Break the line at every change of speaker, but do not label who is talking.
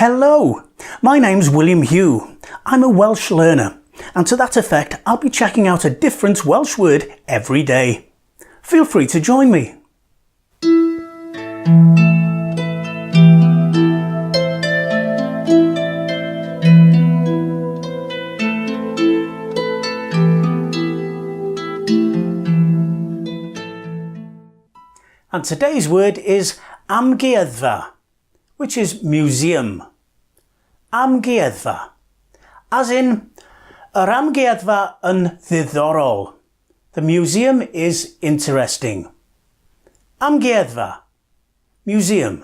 Hello, my name's William Hugh. I'm a Welsh learner, and to that effect I'll be checking out a different Welsh word every day. Feel free to join me. And today's word is amgueddfa, which is museum. Amgueddfa, as in, yr amgueddfa yn ddiddorol. The museum is interesting. Amgueddfa, museum.